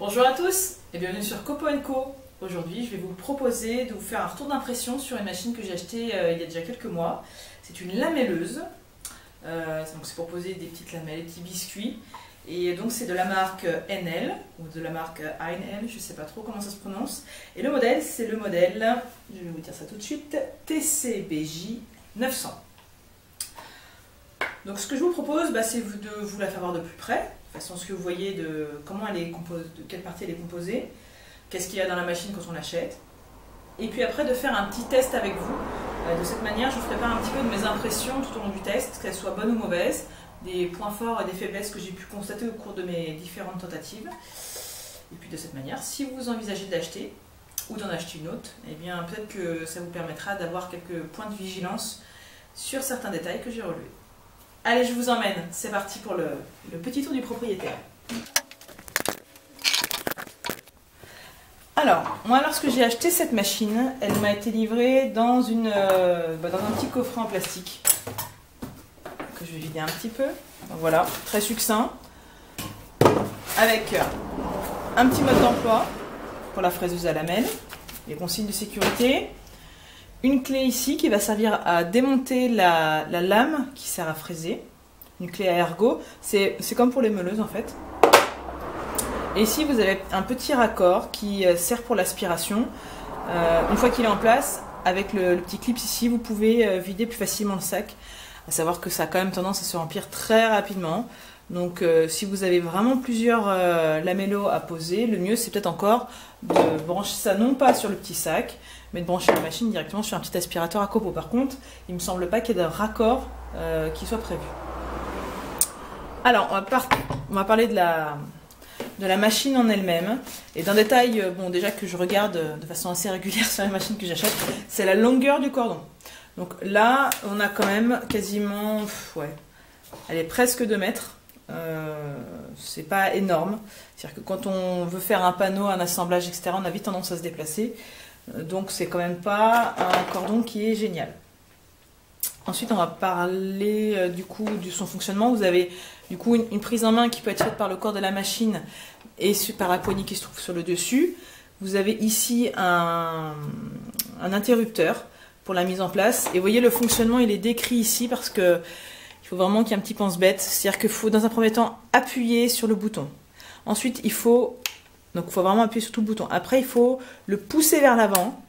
Bonjour à tous et bienvenue sur Copo & Co. Aujourd'hui, je vais vous proposer de vous faire un retour d'impression sur une machine que j'ai achetée il y a déjà quelques mois. C'est une lamelleuse. Donc c'est pour poser des petites lamelles, des petits biscuits. Et donc c'est de la marque NL ou de la marque ANL, je ne sais pas trop comment ça se prononce. Et le modèle, c'est le modèle, je vais vous dire ça tout de suite, TCBJ 900. Donc ce que je vous propose, c'est de vous la faire voir de plus près, de façon à ce que vous voyez de comment elle est composée, de quelle partie elle est composée, qu'est-ce qu'il y a dans la machine quand on l'achète. Et puis après de faire un petit test avec vous. De cette manière, je vous ferai part un petit peu de mes impressions tout au long du test, qu'elles soient bonnes ou mauvaises, des points forts et des faiblesses que j'ai pu constater au cours de mes différentes tentatives. Et puis de cette manière, si vous envisagez de l'acheter ou d'en acheter une autre, eh bien peut-être que ça vous permettra d'avoir quelques points de vigilance sur certains détails que j'ai relevés. Allez, je vous emmène, c'est parti pour le petit tour du propriétaire. Alors, moi lorsque j'ai acheté cette machine, elle m'a été livrée dans un petit coffret en plastique que je vais vider un petit peu. Donc voilà, très succinct, avec un petit mode d'emploi pour la fraiseuse à lamelles, les consignes de sécurité, une clé ici qui va servir à démonter la lame qui sert à fraiser, une clé à ergot, c'est comme pour les meuleuses en fait. Et ici vous avez un petit raccord qui sert pour l'aspiration. Une fois qu'il est en place, avec le petit clip ici, vous pouvez vider plus facilement le sac. À savoir que ça a quand même tendance à se remplir très rapidement. Donc si vous avez vraiment plusieurs lamellos à poser, le mieux c'est peut-être encore de brancher ça non pas sur le petit sac, mais de brancher la machine directement sur un petit aspirateur à copeaux. Par contre, il ne me semble pas qu'il y ait de raccord qui soit prévu. Alors, on va parler de la machine en elle-même. Et d'un détail déjà que je regarde de façon assez régulière sur les machines que j'achète, c'est la longueur du cordon. Donc là, on a quand même quasiment, elle est presque 2 mètres. C'est pas énorme. C'est-à-dire que quand on veut faire un panneau, un assemblage, etc., on a vite tendance à se déplacer. Donc c'est quand même pas un cordon qui est génial. Ensuite, on va parler du coup de son fonctionnement. Vous avez du coup une prise en main qui peut être faite par le corps de la machine et par la poignée qui se trouve sur le dessus. Vous avez ici un interrupteur pour la mise en place. Et vous voyez, le fonctionnement, il est décrit ici parce que il faut vraiment qu'il y ait un petit pense-bête. C'est-à-dire qu'il faut, dans un premier temps, appuyer sur le bouton. Ensuite, il faut vraiment appuyer sur tout le bouton. Après, il faut le pousser vers l'avant.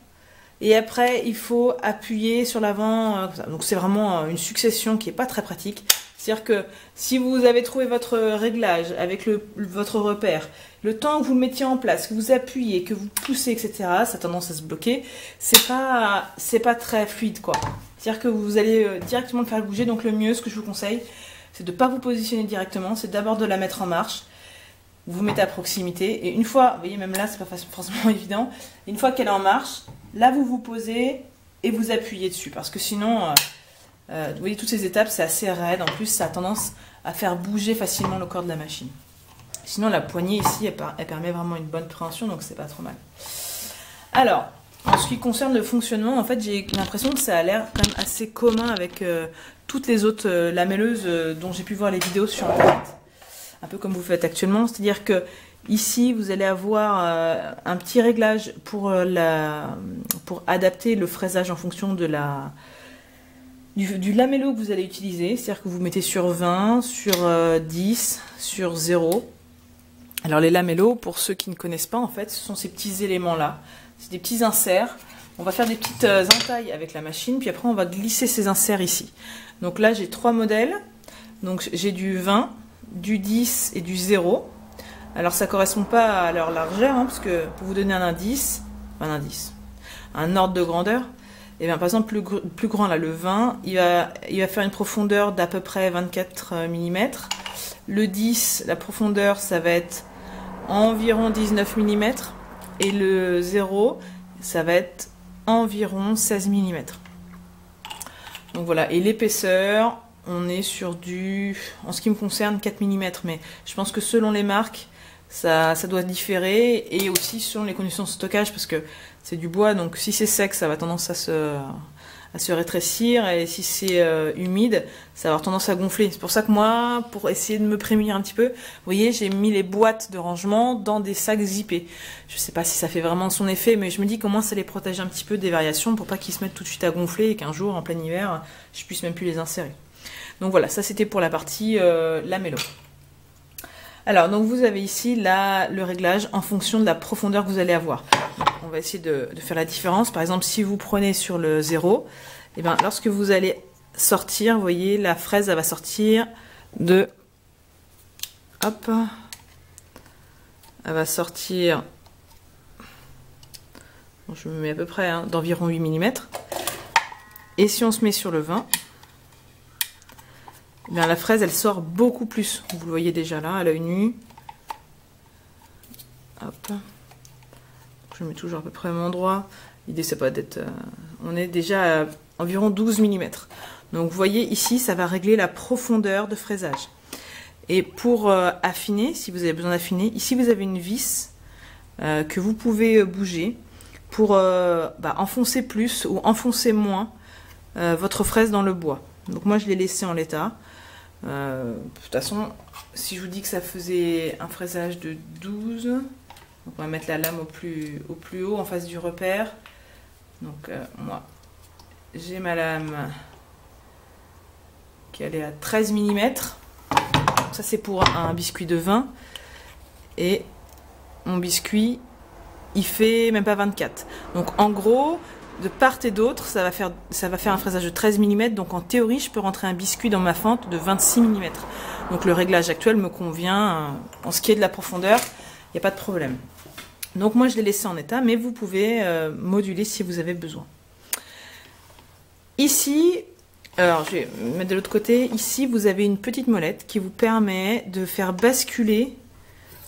Et après, il faut appuyer sur l'avant. Donc, c'est vraiment une succession qui n'est pas très pratique. C'est-à-dire que si vous avez trouvé votre réglage avec votre repère, le temps que vous le mettiez en place, que vous appuyez, que vous poussez, etc., ça a tendance à se bloquer. C'est pas très fluide, quoi. C'est-à-dire que vous allez directement le faire bouger. Donc, le mieux, ce que je vous conseille, c'est de ne pas vous positionner directement. C'est d'abord de la mettre en marche. Vous vous mettez à proximité. Et une fois, vous voyez, même là, c'est pas forcément évident. Une fois qu'elle est en marche, là, vous vous posez et vous appuyez dessus. Parce que sinon, vous voyez, toutes ces étapes, c'est assez raide. En plus, ça a tendance à faire bouger facilement le corps de la machine. Sinon, la poignée ici, elle permet vraiment une bonne préhension, donc c'est pas trop mal. Alors, en ce qui concerne le fonctionnement, en fait, j'ai l'impression que ça a l'air quand même assez commun avec toutes les autres lamelleuses dont j'ai pu voir les vidéos sur Internet. Un peu comme vous faites actuellement, c'est-à-dire que ici, vous allez avoir un petit réglage pour adapter le fraisage en fonction de du lamello que vous allez utiliser. C'est-à-dire que vous mettez sur 20, sur 10, sur 0. Alors les lamellos, pour ceux qui ne connaissent pas, en fait, ce sont ces petits éléments-là. C'est des petits inserts. On va faire des petites entailles avec la machine, puis après on va glisser ces inserts ici. Donc là, j'ai 3 modèles. Donc j'ai du 20, du 10 et du 0. Alors ça correspond pas à leur largeur, parce que pour vous donner un indice, un ordre de grandeur, et bien par exemple le plus grand là, le 20, il va faire une profondeur d'à peu près 24 mm. Le 10, la profondeur, ça va être environ 19 mm. Et le 0, ça va être environ 16 mm. Donc voilà, et l'épaisseur, on est sur en ce qui me concerne, 4 mm. Mais je pense que selon les marques, ça doit différer. Et aussi selon les conditions de stockage, parce que c'est du bois, donc si c'est sec, ça va tendance à se rétrécir, et si c'est humide, ça va avoir tendance à gonfler. C'est pour ça que moi, pour essayer de me prémunir un petit peu, vous voyez, j'ai mis les boîtes de rangement dans des sacs zippés. Je sais pas si ça fait vraiment son effet, mais je me dis qu'au moins ça les protège un petit peu des variations pour pas qu'ils se mettent tout de suite à gonfler et qu'un jour, en plein hiver, je puisse même plus les insérer. Donc voilà, ça c'était pour la partie lamello. Alors, donc vous avez ici là le réglage en fonction de la profondeur que vous allez avoir. Donc, on va essayer de faire la différence. Par exemple, si vous prenez sur le 0, et bien, lorsque vous allez sortir, vous voyez, la fraise, elle va sortir de... Hop. Elle va sortir... Bon, je me mets à peu près hein, d'environ 8 mm. Et si on se met sur le 20... Eh bien, la fraise, elle sort beaucoup plus. Vous le voyez déjà là, à l'œil nu. Hop. Je mets toujours à peu près au même endroit. L'idée, c'est pas d'être... on est déjà à environ 12 mm. Donc, vous voyez, ici, ça va régler la profondeur de fraisage. Et pour affiner, si vous avez besoin d'affiner, ici, vous avez une vis que vous pouvez bouger pour enfoncer plus ou enfoncer moins votre fraise dans le bois. Donc, moi, je l'ai laissé en l'état. De toute façon, si je vous dis que ça faisait un fraisage de 12, donc on va mettre la lame au plus haut en face du repère. Donc moi, j'ai ma lame qui allait à 13 mm. Ça c'est pour un biscuit de 20. Et mon biscuit, il fait même pas 24. Donc en gros... de part et d'autre, ça va faire un fraisage de 13 mm, donc en théorie, je peux rentrer un biscuit dans ma fente de 26 mm. Donc le réglage actuel me convient. En ce qui est de la profondeur, il n'y a pas de problème. Donc moi, je l'ai laissé en état, mais vous pouvez moduler si vous avez besoin. Ici, alors je vais mettre de l'autre côté, ici, vous avez une petite molette qui vous permet de faire basculer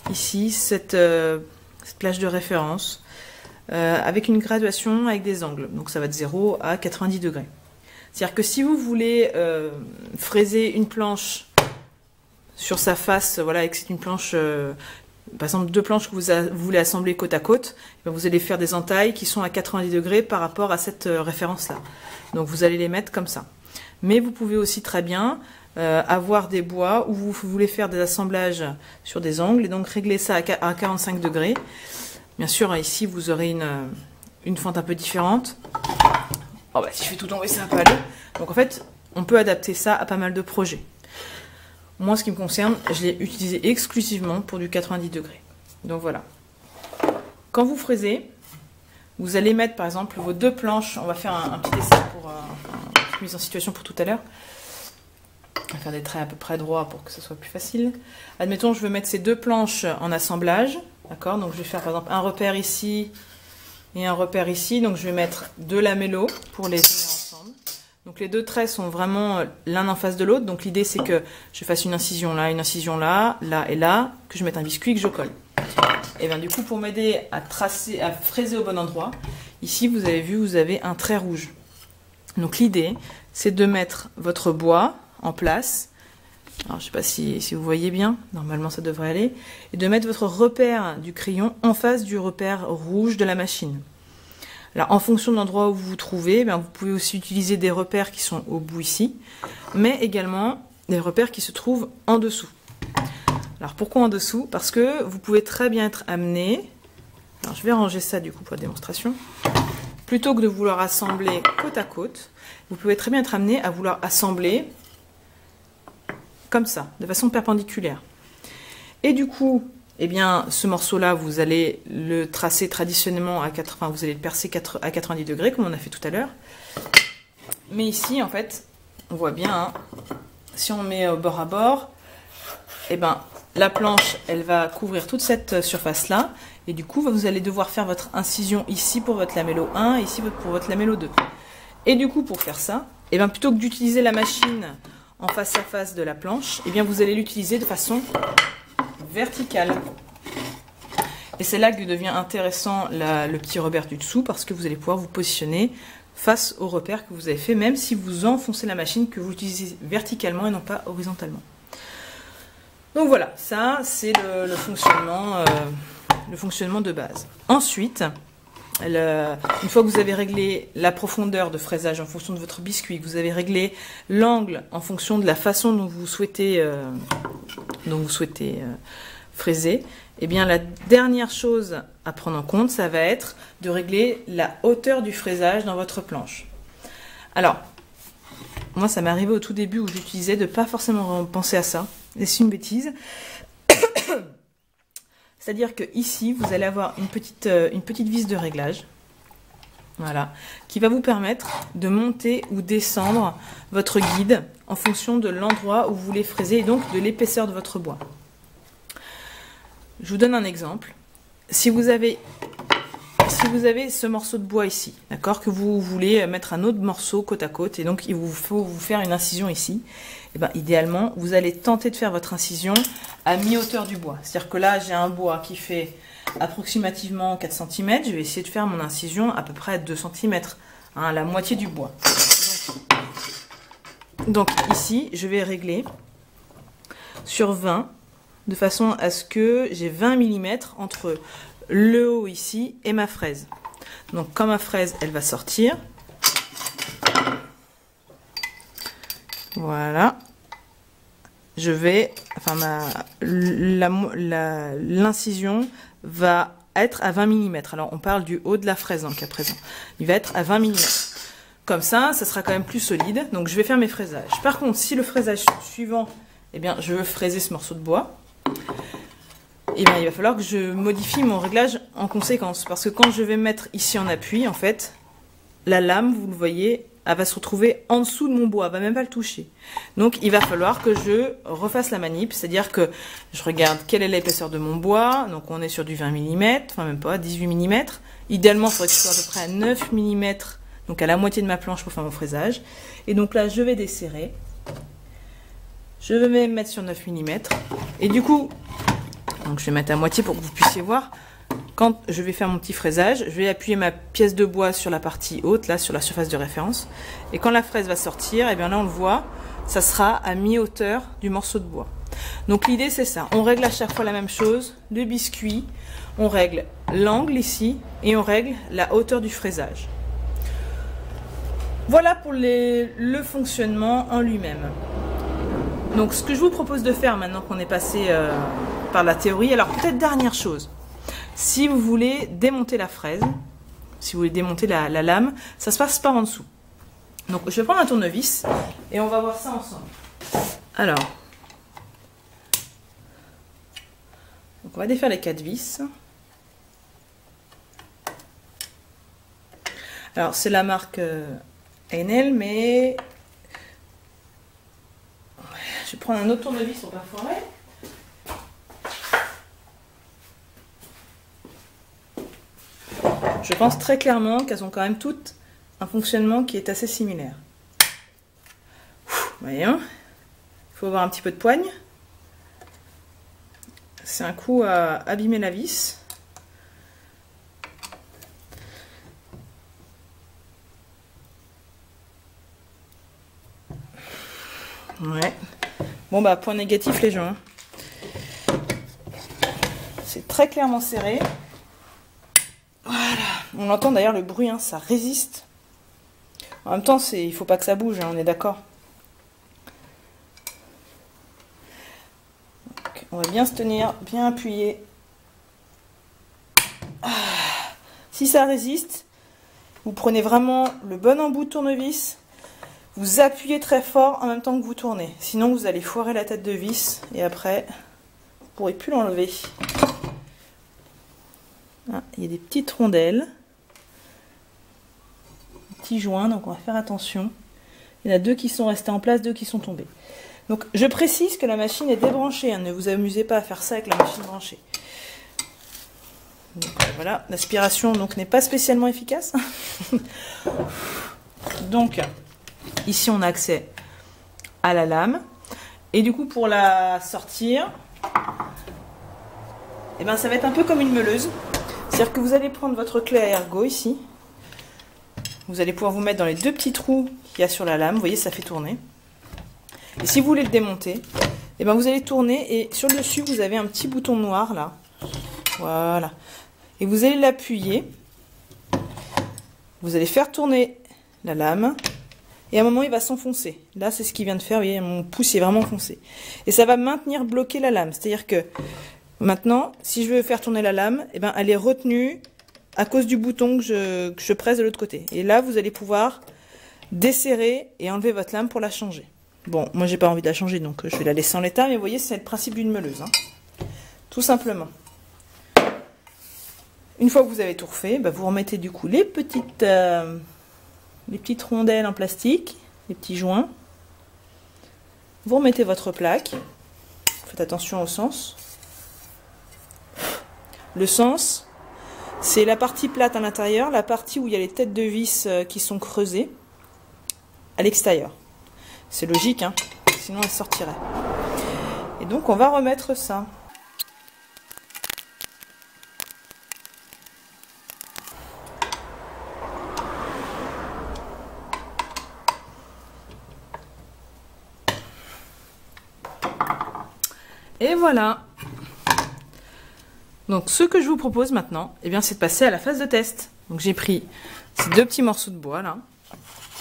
ici cette plage de référence. Avec une graduation avec des angles, donc ça va de 0 à 90 degrés. C'est-à-dire que si vous voulez fraiser une planche sur sa face, voilà, et que c'est une planche, par exemple 2 planches que vous voulez assembler côte à côte, vous allez faire des entailles qui sont à 90 degrés par rapport à cette référence-là. Donc vous allez les mettre comme ça. Mais vous pouvez aussi très bien avoir des bois où vous voulez faire des assemblages sur des angles, et donc régler ça à 45 degrés. Bien sûr, ici, vous aurez une fente un peu différente. Oh bah, si je fais tout tomber, ça va pas aller. Donc en fait, on peut adapter ça à pas mal de projets. Moi, ce qui me concerne, je l'ai utilisé exclusivement pour du 90 degrés. Donc voilà. Quand vous fraisez, vous allez mettre par exemple vos 2 planches. On va faire un petit dessin pour une petite mise en situation pour tout à l'heure. On va faire des traits à peu près droits pour que ce soit plus facile. Admettons, je veux mettre ces 2 planches en assemblage. D'accord, donc je vais faire par exemple un repère ici et un repère ici. Donc je vais mettre 2 lamellos pour les tenir ensemble. Donc les 2 traits sont vraiment l'un en face de l'autre. Donc l'idée c'est que je fasse une incision là, là et là, que je mette un biscuit que je colle. Et bien du coup, pour m'aider à tracer, à fraiser au bon endroit, ici vous avez vu, vous avez un trait rouge. Donc l'idée c'est de mettre votre bois en place. Alors, je ne sais pas si vous voyez bien, normalement ça devrait aller, et de mettre votre repère du crayon en face du repère rouge de la machine. Alors, en fonction de l'endroit où vous vous trouvez, vous pouvez aussi utiliser des repères qui sont au bout ici, mais également des repères qui se trouvent en dessous. Alors, pourquoi en dessous? Parce que vous pouvez très bien être amené, alors je vais ranger ça du coup pour la démonstration, plutôt que de vouloir assembler côte à côte, vous pouvez très bien être amené à vouloir assembler comme ça, de façon perpendiculaire. Et du coup, eh bien, ce morceau-là, vous allez le tracer traditionnellement à 80, vous allez le percer à 90 degrés, comme on a fait tout à l'heure. Mais ici, en fait, on voit bien, hein, si on met bord à bord, eh ben, la planche, elle va couvrir toute cette surface-là. Et du coup, vous allez devoir faire votre incision ici pour votre lamello 1 et ici pour votre lamello 2. Et du coup, pour faire ça, eh ben, plutôt que d'utiliser la machine en face à face de la planche, eh bien vous allez l'utiliser de façon verticale. Et c'est là que devient intéressant le petit repère du dessous, parce que vous allez pouvoir vous positionner face au repère que vous avez fait, même si vous enfoncez la machine, que vous utilisez verticalement et non pas horizontalement. Donc voilà, ça c'est le fonctionnement de base. Ensuite, Une fois que vous avez réglé la profondeur de fraisage en fonction de votre biscuit, que vous avez réglé l'angle en fonction de la façon dont vous souhaitez, fraiser, eh bien la dernière chose à prendre en compte, ça va être de régler la hauteur du fraisage dans votre planche. Alors, moi ça m'est arrivé au tout début où j'utilisais de pas forcément penser à ça, et c'est une bêtise. C'est-à-dire que ici, vous allez avoir une petite vis de réglage, voilà, qui va vous permettre de monter ou descendre votre guide en fonction de l'endroit où vous voulez fraiser et donc de l'épaisseur de votre bois. Je vous donne un exemple. Si vous avez ce morceau de bois ici, d'accord, que vous voulez mettre un autre morceau côte à côte, et donc il vous faut vous faire une incision ici, et bien idéalement, vous allez tenter de faire votre incision à mi-hauteur du bois. C'est-à-dire que là, j'ai un bois qui fait approximativement 4 cm, je vais essayer de faire mon incision à peu près à 2 cm, hein, la moitié du bois. Donc ici, je vais régler sur 20, de façon à ce que j'ai 20 mm entre le haut ici et ma fraise. Donc quand ma fraise elle va sortir, voilà, je vais, l'incision va être à 20 mm. Alors on parle du haut de la fraise dans le cas présent. Il va être à 20 mm. Comme ça sera quand même plus solide. Donc je vais faire mes fraisages. Par contre, si le fraisage suivant, eh bien je veux fraiser ce morceau de bois, et bien, il va falloir que je modifie mon réglage en conséquence. Parce que quand je vais mettre ici en appui, en fait, la lame, vous le voyez, elle va se retrouver en dessous de mon bois. Elle va même pas le toucher. Donc, il va falloir que je refasse la manip. C'est-à-dire que je regarde quelle est l'épaisseur de mon bois. Donc, on est sur du 20 mm, enfin même pas, 18 mm. Idéalement, il faudrait que je sois à peu près à 9 mm, donc à la moitié de ma planche pour faire mon fraisage. Et donc là, je vais desserrer. Je vais même mettre sur 9 mm. Et du coup... Donc je vais mettre à moitié pour que vous puissiez voir. Quand je vais faire mon petit fraisage, je vais appuyer ma pièce de bois sur la partie haute, là sur la surface de référence. Et quand la fraise va sortir, et bien là on le voit, ça sera à mi-hauteur du morceau de bois. Donc l'idée c'est ça, on règle à chaque fois la même chose, le biscuit, on règle l'angle ici et on règle la hauteur du fraisage. Voilà pour le fonctionnement en lui-même. Donc ce que je vous propose de faire maintenant qu'on est passé par la théorie, alors peut-être dernière chose, si vous voulez démonter la fraise, si vous voulez démonter la lame, ça se passe par en dessous. Donc je vais prendre un tournevis et on va voir ça ensemble. Alors, donc on va défaire les 4 vis. Alors c'est la marque Enel, mais... Je vais prendre un autre tournevis pour perforer. Je pense très clairement qu'elles ont quand même toutes un fonctionnement qui est assez similaire. Voyons, il faut avoir un petit peu de poigne. C'est un coup à abîmer la vis. Ouais. Bon bah point négatif les gens. C'est très clairement serré. Voilà. On entend d'ailleurs le bruit, hein, ça résiste. En même temps, il faut pas que ça bouge, hein, on est d'accord. On va bien se tenir, bien appuyer. Ah. Si ça résiste, vous prenez vraiment le bon embout de tournevis. Vous appuyez très fort en même temps que vous tournez. Sinon, vous allez foirer la tête de vis et après, vous ne pourrez plus l'enlever. Ah, il y a des petites rondelles. Des petits joints, donc on va faire attention. Il y en a 2 qui sont restés en place, 2 qui sont tombés. Donc, je précise que la machine est débranchée. Hein, ne vous amusez pas à faire ça avec la machine branchée. Donc, voilà, l'aspiration n'est pas spécialement efficace. Donc... Ici, on a accès à la lame. Et du coup, pour la sortir, eh ben, ça va être un peu comme une meuleuse. C'est-à-dire que vous allez prendre votre clé à ergot ici. Vous allez pouvoir vous mettre dans les 2 petits trous qu'il y a sur la lame. Vous voyez, ça fait tourner. Et si vous voulez le démonter, eh ben, vous allez tourner et sur le dessus, vous avez un petit bouton noir là. Voilà. Et vous allez l'appuyer. Vous allez faire tourner la lame et à un moment il va s'enfoncer. Là c'est ce qu'il vient de faire, vous voyez mon pouce est vraiment foncé. Et ça va maintenir bloqué la lame, c'est-à-dire que maintenant si je veux faire tourner la lame, eh ben, elle est retenue à cause du bouton que je presse de l'autre côté. Et là vous allez pouvoir desserrer et enlever votre lame pour la changer. Bon, moi j'ai pas envie de la changer donc je vais la laisser en l'état, mais vous voyez c'est le principe d'une meuleuse, hein. Tout simplement. Une fois que vous avez tout refait, bah, vous remettez du coup les petites rondelles en plastique, les petits joints. Vous remettez votre plaque. Faites attention au sens. Le sens, c'est la partie plate à l'intérieur, la partie où il y a les têtes de vis qui sont creusées à l'extérieur. C'est logique, hein, sinon elle sortirait. Et donc on va remettre ça. Et voilà. Donc ce que je vous propose maintenant, eh bien, c'est de passer à la phase de test. Donc j'ai pris ces deux petits morceaux de bois là.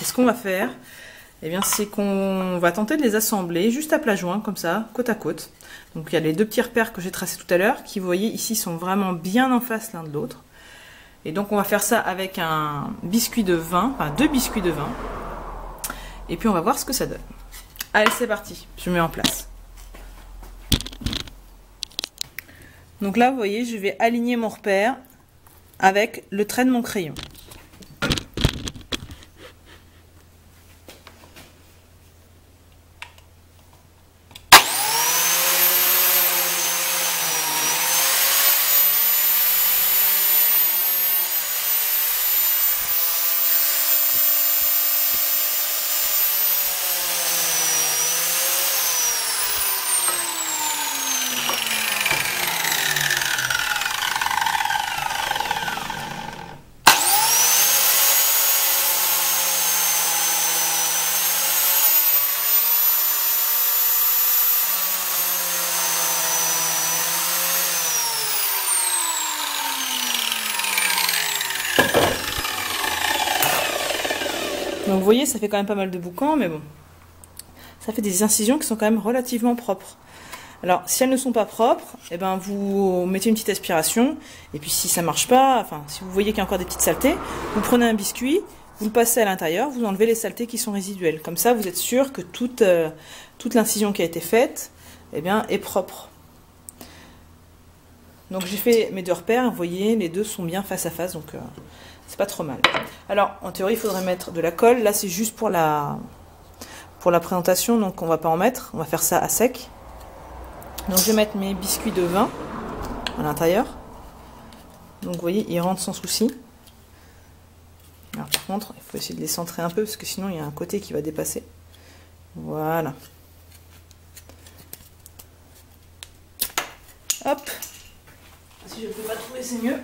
Et ce qu'on va faire, eh bien, c'est qu'on va tenter de les assembler juste à plat joint, comme ça, côte à côte. Donc il y a les deux petits repères que j'ai tracés tout à l'heure, qui vous voyez ici sont vraiment bien en face l'un de l'autre. Et donc on va faire ça avec un biscuit de vin, enfin 2 biscuits de vin. Et puis on va voir ce que ça donne. Allez, c'est parti, je mets en place. Donc là, vous voyez, je vais aligner mon repère avec le trait de mon crayon. Donc vous voyez, ça fait quand même pas mal de boucans, mais bon, ça fait des incisions qui sont quand même relativement propres. Alors, si elles ne sont pas propres, eh ben, vous mettez une petite aspiration, et puis si ça marche pas, enfin, si vous voyez qu'il y a encore des petites saletés, vous prenez un biscuit, vous le passez à l'intérieur, vous enlevez les saletés qui sont résiduelles. Comme ça, vous êtes sûr que toute l'incision qui a été faite, eh bien, est propre. Donc j'ai fait mes deux repères, vous voyez, les deux sont bien face à face, donc c'est pas trop mal. Alors, en théorie, il faudrait mettre de la colle. Là, c'est juste pour la présentation, donc on va pas en mettre. On va faire ça à sec. Donc, je vais mettre mes biscuits de vin à l'intérieur. Donc, vous voyez, ils rentrent sans souci. Alors, par contre, il faut essayer de les centrer un peu, parce que sinon, il y a un côté qui va dépasser. Voilà. Hop. Si je ne peux pas trouver, c'est mieux.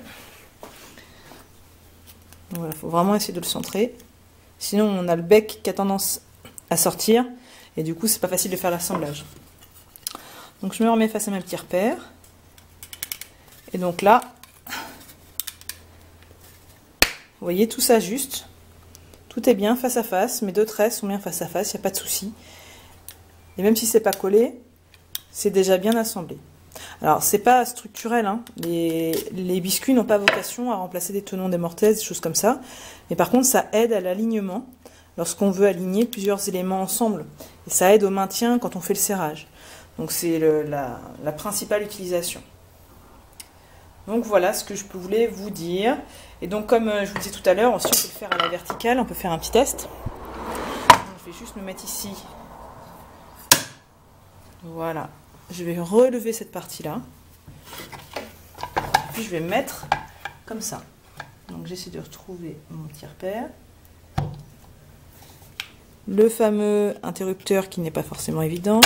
Voilà, faut vraiment essayer de le centrer. Sinon, on a le bec qui a tendance à sortir. Et du coup, c'est pas facile de faire l'assemblage. Donc, je me remets face à mes petits repères. Et donc là, vous voyez, tout s'ajuste. Tout est bien face à face. Mes deux traits sont bien face à face. Il n'y a pas de souci. Et même si c'est pas collé, c'est déjà bien assemblé. Alors, c'est pas structurel, hein. Les biscuits n'ont pas vocation à remplacer des tenons, des mortaises, des choses comme ça. Mais par contre, ça aide à l'alignement lorsqu'on veut aligner plusieurs éléments ensemble. Et ça aide au maintien quand on fait le serrage. Donc, c'est la principale utilisation. Donc, voilà ce que je voulais vous dire. Et donc, comme je vous disais tout à l'heure, si on peut le faire à la verticale, on peut faire un petit test. Donc, je vais juste me mettre ici. Voilà. Je vais relever cette partie-là. Puis je vais mettre comme ça. Donc j'essaie de retrouver mon petit repère. Le fameux interrupteur qui n'est pas forcément évident.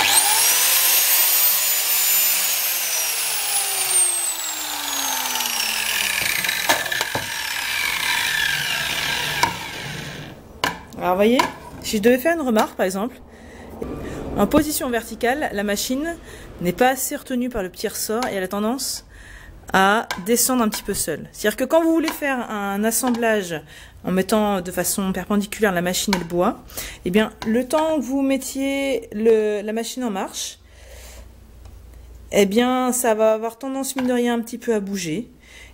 Alors vous voyez, si je devais faire une remarque par exemple, en position verticale, la machine n'est pas assez retenue par le petit ressort et elle a tendance à descendre un petit peu seul. C'est-à-dire que quand vous voulez faire un assemblage en mettant de façon perpendiculaire la machine et le bois, eh bien, le temps que vous mettiez la machine en marche, eh bien, ça va avoir tendance, mine de rien, un petit peu à bouger.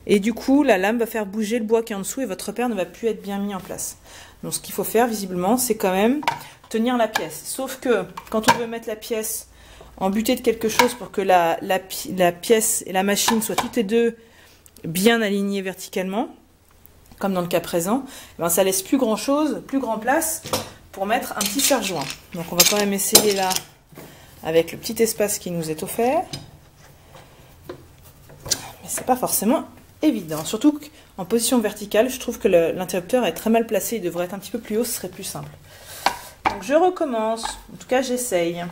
Et du coup, la lame va faire bouger le bois qui est en dessous et votre repère ne va plus être bien mis en place. Donc, ce qu'il faut faire, visiblement, c'est quand même tenir la pièce. Sauf que, quand on veut mettre la pièce en butée de quelque chose pour que la pièce et la machine soient toutes les deux bien alignées verticalement, comme dans le cas présent, ben ça laisse plus grand chose, plus grand place pour mettre un petit serre-joint. Donc on va quand même essayer là avec le petit espace qui nous est offert. Mais c'est pas forcément évident. Surtout qu'en position verticale, je trouve que l'interrupteur est très mal placé, il devrait être un petit peu plus haut, ce serait plus simple. Donc je recommence, en tout cas j'essaye.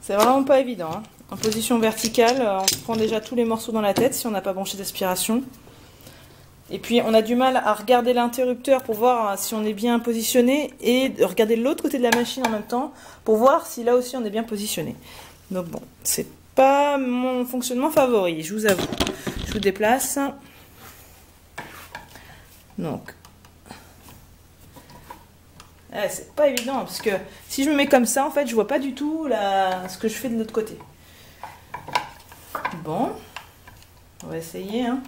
C'est vraiment pas évident. Hein. En position verticale, on se prend déjà tous les morceaux dans la tête si on n'a pas branché d'aspiration. Et puis on a du mal à regarder l'interrupteur pour voir si on est bien positionné et de regarder l'autre côté de la machine en même temps pour voir si là aussi on est bien positionné. Donc bon, c'est pas mon fonctionnement favori, je vous avoue. Je vous déplace. Donc, c'est pas évident parce que si je me mets comme ça, en fait, je vois pas du tout ce que je fais de l'autre côté. Bon, on va essayer. Hein.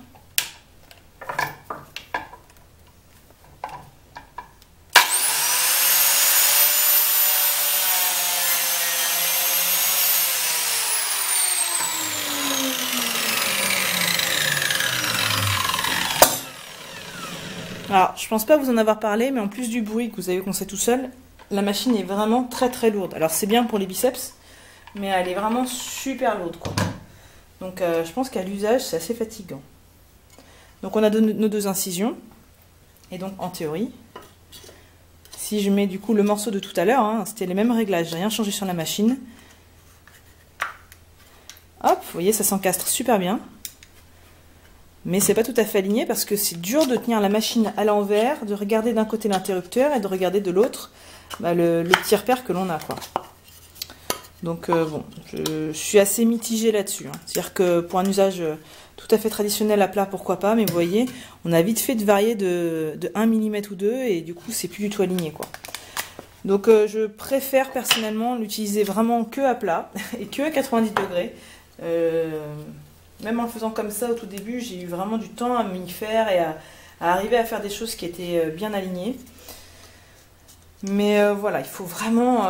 Alors, je pense pas vous en avoir parlé, mais en plus du bruit que vous avez qu'on sait tout seul, la machine est vraiment très très lourde. Alors c'est bien pour les biceps, mais elle est vraiment super lourde, quoi. Donc je pense qu'à l'usage, c'est assez fatigant. Donc on a nos deux incisions. Et donc en théorie, si je mets du coup le morceau de tout à l'heure, hein, c'était les mêmes réglages, j'ai rien changé sur la machine. Hop, vous voyez, ça s'encastre super bien. Mais c'est pas tout à fait aligné parce que c'est dur de tenir la machine à l'envers, de regarder d'un côté l'interrupteur et de regarder de l'autre le petit repère que l'on a, quoi. Donc bon, je suis assez mitigée là-dessus. Hein. C'est-à-dire que pour un usage tout à fait traditionnel à plat, pourquoi pas, mais vous voyez, on a vite fait de varier de 1 mm ou 2 et du coup c'est plus du tout aligné, quoi. Donc je préfère personnellement l'utiliser vraiment que à plat et que à 90 degrés. Même en le faisant comme ça au tout début, j'ai eu vraiment du temps à m'y faire et à arriver à faire des choses qui étaient bien alignées. Mais voilà, il faut vraiment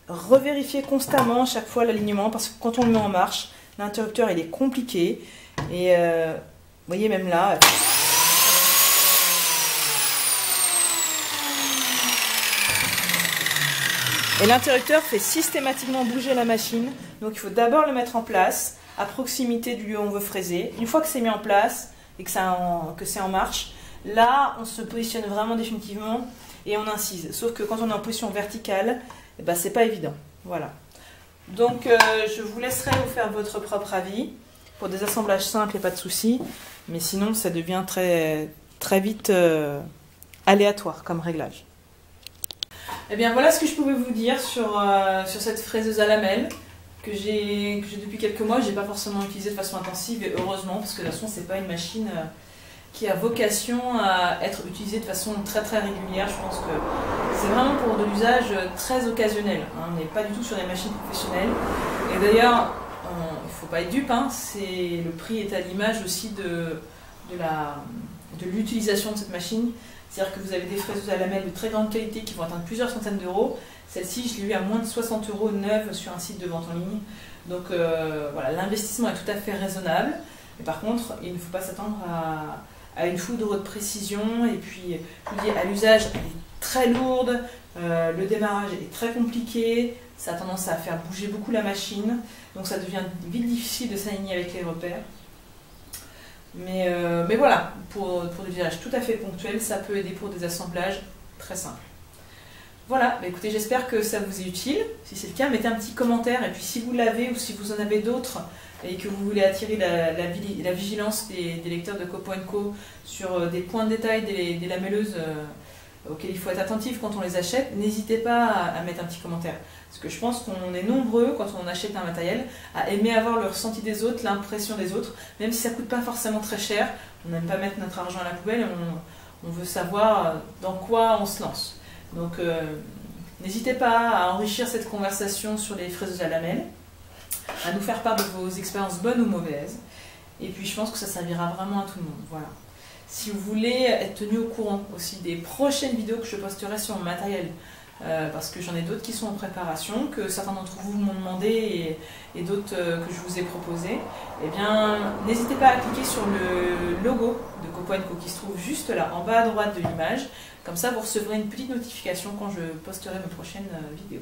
revérifier constamment chaque fois l'alignement parce que quand on le met en marche, l'interrupteur il est compliqué. Et vous voyez même là... Et l'interrupteur fait systématiquement bouger la machine. Donc il faut d'abord le mettre en place à proximité du lieu où on veut fraiser. Une fois que c'est mis en place et que c'est en marche, là on se positionne vraiment définitivement et on incise. Sauf que quand on est en position verticale, eh ben, c'est pas évident. Voilà. Donc je vous laisserai vous faire votre propre avis. Pour des assemblages simples, il n'y a pas de souci. Mais sinon ça devient très, très vite aléatoire comme réglage. Et bien voilà ce que je pouvais vous dire sur cette fraiseuse à lamelles que j'ai depuis quelques mois. Je n'ai pas forcément utilisée de façon intensive et heureusement parce que de toute façon c'est pas une machine qui a vocation à être utilisée de façon très très régulière. Je pense que c'est vraiment pour de l'usage très occasionnel. Hein. On n'est pas du tout sur des machines professionnelles. Et d'ailleurs, il ne faut pas être dupe, hein. Le prix est à l'image aussi de l'utilisation de cette machine. C'est-à-dire que vous avez des fraiseuses à lamelles de très grande qualité qui vont atteindre plusieurs centaines d'euros. Celle-ci, je l'ai eu à moins de 60 € neuve sur un site de vente en ligne. Donc voilà, l'investissement est tout à fait raisonnable. Mais par contre, il ne faut pas s'attendre à une foudre de précision. Et puis, je vous dis, à l'usage, elle est très lourde. Le démarrage est très compliqué. Ça a tendance à faire bouger beaucoup la machine. Donc ça devient vite difficile de s'aligner avec les repères. Mais voilà, pour des usages tout à fait ponctuels, ça peut aider pour des assemblages très simples. Voilà, bah écoutez, j'espère que ça vous est utile. Si c'est le cas, mettez un petit commentaire. Et puis si vous l'avez ou si vous en avez d'autres et que vous voulez attirer la vigilance des lecteurs de Copo & Co sur des points de détail des lamelleuses auxquels il faut être attentif quand on les achète, n'hésitez pas à mettre un petit commentaire. Parce que je pense qu'on est nombreux, quand on achète un matériel, à aimer avoir le ressenti des autres, l'impression des autres, même si ça ne coûte pas forcément très cher. On n'aime pas mettre notre argent à la poubelle, on veut savoir dans quoi on se lance. Donc n'hésitez pas à enrichir cette conversation sur les fraiseuses à lamelles, à nous faire part de vos expériences bonnes ou mauvaises. Et puis je pense que ça servira vraiment à tout le monde. Voilà. Si vous voulez être tenu au courant aussi des prochaines vidéos que je posterai sur mon matériel, parce que j'en ai d'autres qui sont en préparation, que certains d'entre vous m'ont demandé et d'autres que je vous ai proposé, eh bien n'hésitez pas à cliquer sur le logo de Copo & Co qui se trouve juste là, en bas à droite de l'image. Comme ça, vous recevrez une petite notification quand je posterai mes prochaines vidéos.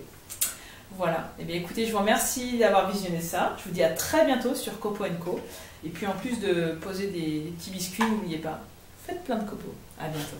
Voilà. Et bien écoutez, je vous remercie d'avoir visionné ça. Je vous dis à très bientôt sur Copo & Co. Et puis en plus de poser des petits biscuits, n'oubliez pas, faites plein de copeaux. À bientôt.